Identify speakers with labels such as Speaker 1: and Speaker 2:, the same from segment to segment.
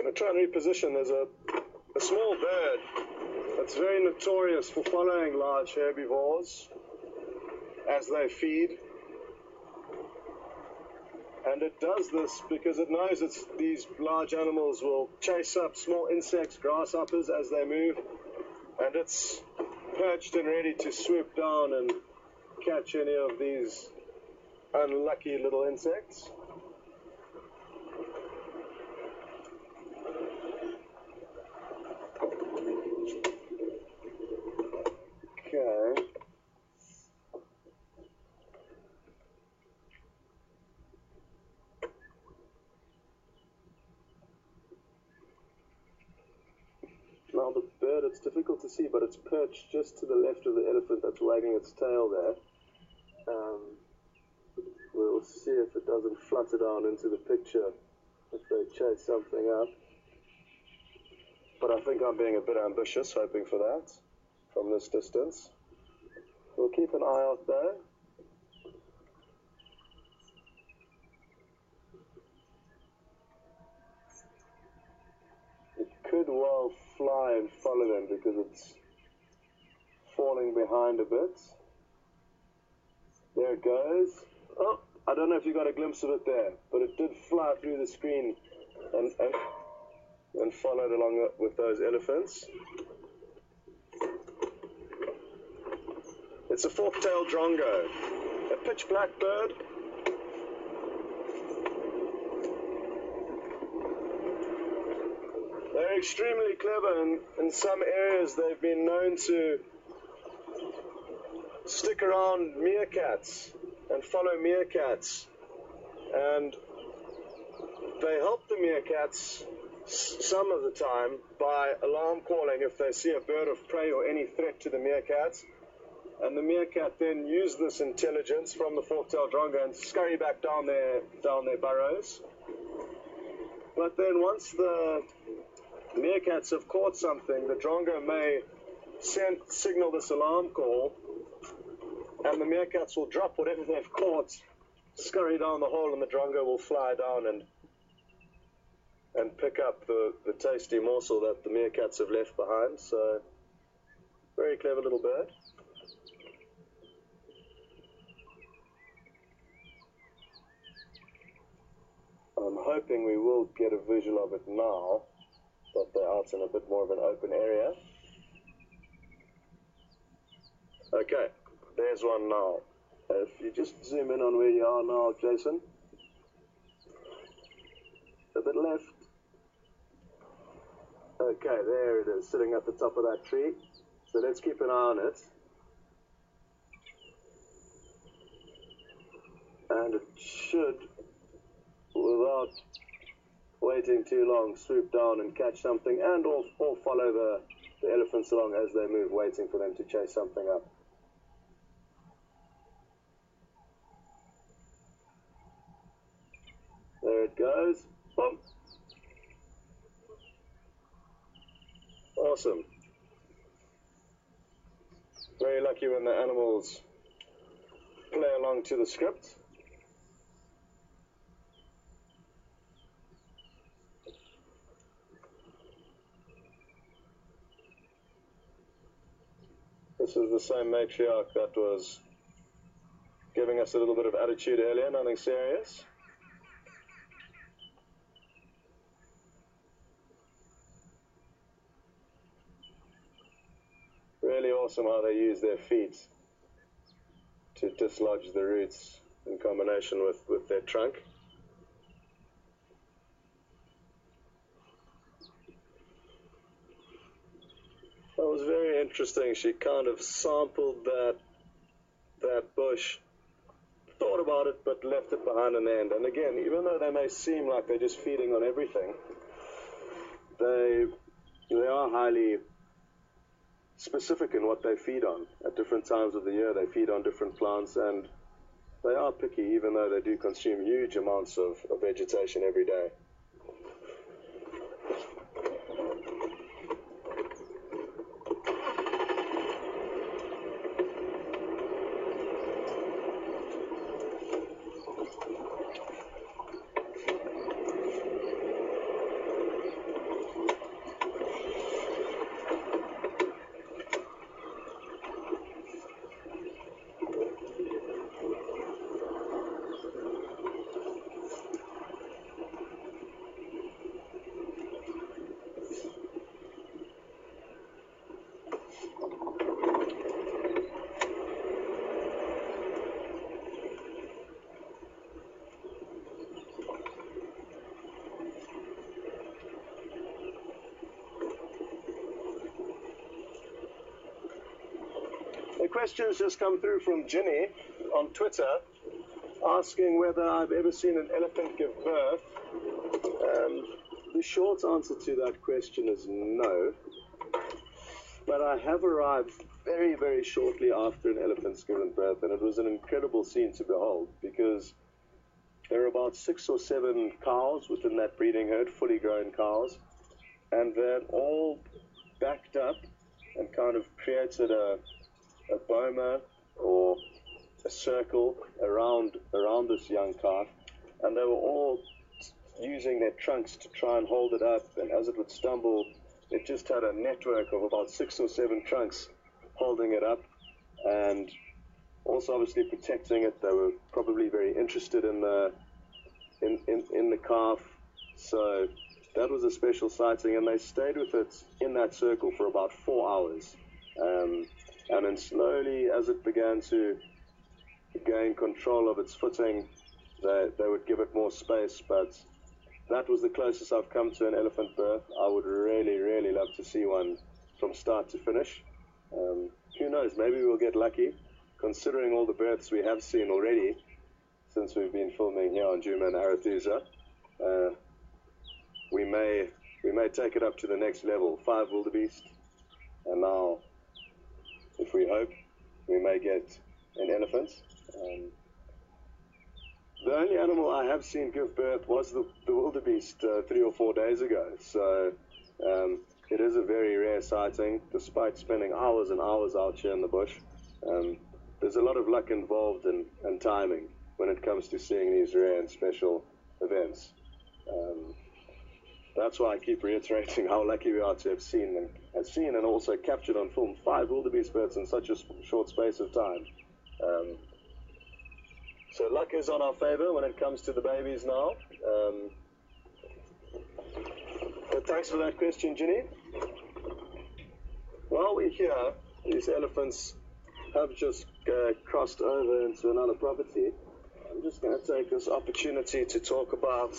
Speaker 1: I'm going to try and reposition. There's a small bird that's very notorious for following large herbivores as they feed. And it does this because it knows these large animals will chase up small insects, grasshoppers as they move, and it's perched and ready to swoop down and catch any of these unlucky little insects. Okay. Now the bird, it's difficult to see, but it's perched just to the left of the elephant that's wagging its tail there. We'll see if it doesn't flutter down into the picture if they chase something up. But I think I'm being a bit ambitious, hoping for that from this distance. We'll keep an eye out though. It could well fly and follow them because it's falling behind a bit. There it goes. Oh, I don't know if you got a glimpse of it there, but it did fly through the screen and followed along with those elephants. It's a fork-tailed drongo, a pitch black bird. They're extremely clever, and in some areas they've been known to stick around meerkats and follow meerkats, and they help the meerkats some of the time by alarm calling if they see a bird of prey or any threat to the meerkats, and the meerkat then use this intelligence from the fork-tailed drongo and scurry back down their burrows. But then once the meerkats have caught something, the drongo may signal this alarm call, and the meerkats will drop whatever they've caught, scurry down the hole, and the drongo will fly down and pick up the tasty morsel that the meerkats have left behind. So, very clever little bird. I'm hoping we will get a visual of it now, that they're out in a bit more of an open area. Okay. There's one now. If you just zoom in on where you are now, Jason. A bit left. Okay, there it is, sitting at the top of that tree. So let's keep an eye on it. And it should, without waiting too long, swoop down and catch something, and or follow the elephants along as they move, waiting for them to chase something up. There it goes. Boom. Awesome. Very lucky when the animals play along to the script. This is the same matriarch that was giving us a little bit of attitude earlier, nothing serious. Really awesome how they use their feet to dislodge the roots in combination with their trunk. That was very interesting. She kind of sampled that bush, thought about it, but left it behind in the end. And again, even though they may seem like they're just feeding on everything, they are highly specific in what they feed on. At different times of the year, they feed on different plants, and they are picky, even though they do consume huge amounts of vegetation every day. questions just come through from Ginny on Twitter asking whether I've ever seen an elephant give birth. The short answer to that question is no. But I have arrived very, very shortly after an elephant's given birth, and it was an incredible scene to behold because there are about 6 or 7 cows within that breeding herd, fully grown cows, and they're all backed up and kind of created a boma or a circle around this young calf, and they were all using their trunks to try and hold it up, and as it would stumble, it just had a network of about 6 or 7 trunks holding it up, and also obviously protecting it. They were probably very interested in the calf, so that was a special sighting, and they stayed with it in that circle for about 4 hours, and then slowly, as it began to gain control of its footing, they would give it more space. But that was the closest I've come to an elephant birth. I would really, really love to see one from start to finish. Who knows, maybe we'll get lucky, considering all the births we have seen already since we've been filming here on Juma and Arathusa. We may take it up to the next level, 5 wildebeest, and now, if we hope, we may get an elephant. The only animal I have seen give birth was the wildebeest 3 or 4 days ago, so it is a very rare sighting, despite spending hours and hours out here in the bush. There's a lot of luck involved and timing when it comes to seeing these rare and special events. That's why I keep reiterating how lucky we are to have seen and also captured on film 5 wildebeest births in such a short space of time. So luck is on our favor when it comes to the babies now. But thanks for that question, Ginny. While we're here, these elephants have just crossed over into another property. I'm just going to take this opportunity to talk about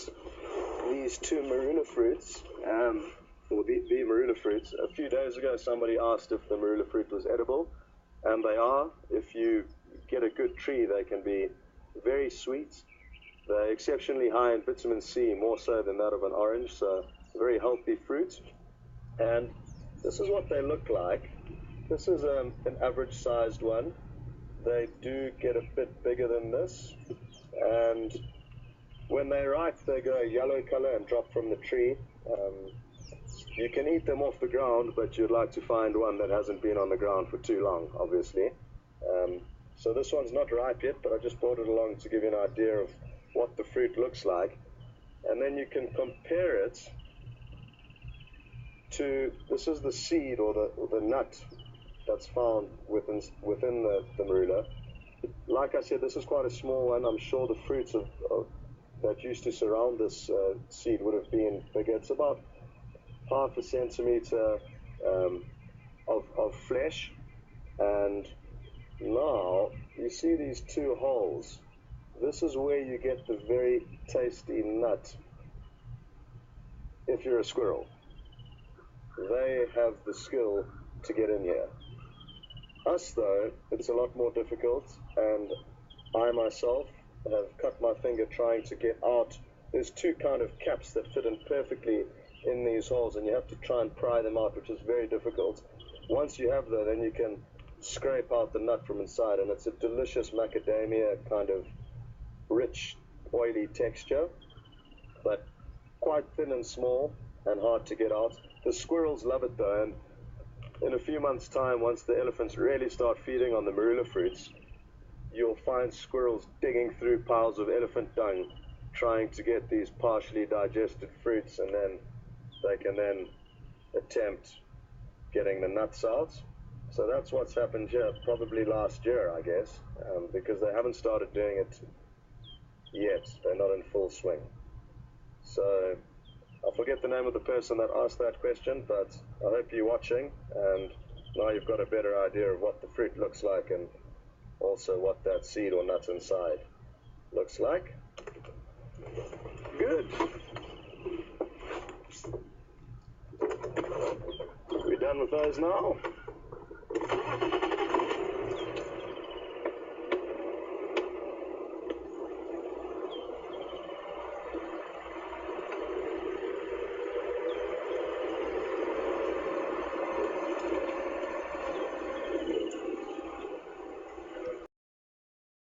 Speaker 1: these 2 marula fruits, or the marula fruits. A few days ago, somebody asked if the marula fruit was edible, and they are. If you get a good tree, they can be very sweet. They're exceptionally high in vitamin C, more so than that of an orange, so a very healthy fruit. And this is what they look like. This is an average-sized one. They do get a bit bigger than this, and when they're ripe, they go yellow color and drop from the tree. You can eat them off the ground, but you'd like to find one that hasn't been on the ground for too long, obviously. So this one's not ripe yet, but I just brought it along to give you an idea of what the fruit looks like. And then you can compare it to, this is the seed or the nut that's found within the marula. Like I said, this is quite a small one. I'm sure the fruits that used to surround this seed would have been bigger. It's about 1/2 centimeter of flesh, and now you see these 2 holes. This is where you get the very tasty nut. If you're a squirrel, they have the skill to get in here. Us, though, it's a lot more difficult, and I myself have cut my finger trying to get out. There's 2 kind of caps that fit in perfectly in these holes, and you have to try and pry them out, which is very difficult. Once you have that, then you can scrape out the nut from inside, and it's a delicious macadamia kind of rich, oily texture, but quite thin and small and hard to get out. The squirrels love it, though, and in a few months' time, once the elephants really start feeding on the marula fruits, you'll find squirrels digging through piles of elephant dung, trying to get these partially digested fruits, and then they can then attempt getting the nuts out. So that's what's happened here, probably last year, I guess, because they haven't started doing it yet. They're not in full swing. So I forget the name of the person that asked that question, but I hope you're watching, and now you've got a better idea of what the fruit looks like and also what that seed or nut inside looks like. Good. We're done with those now.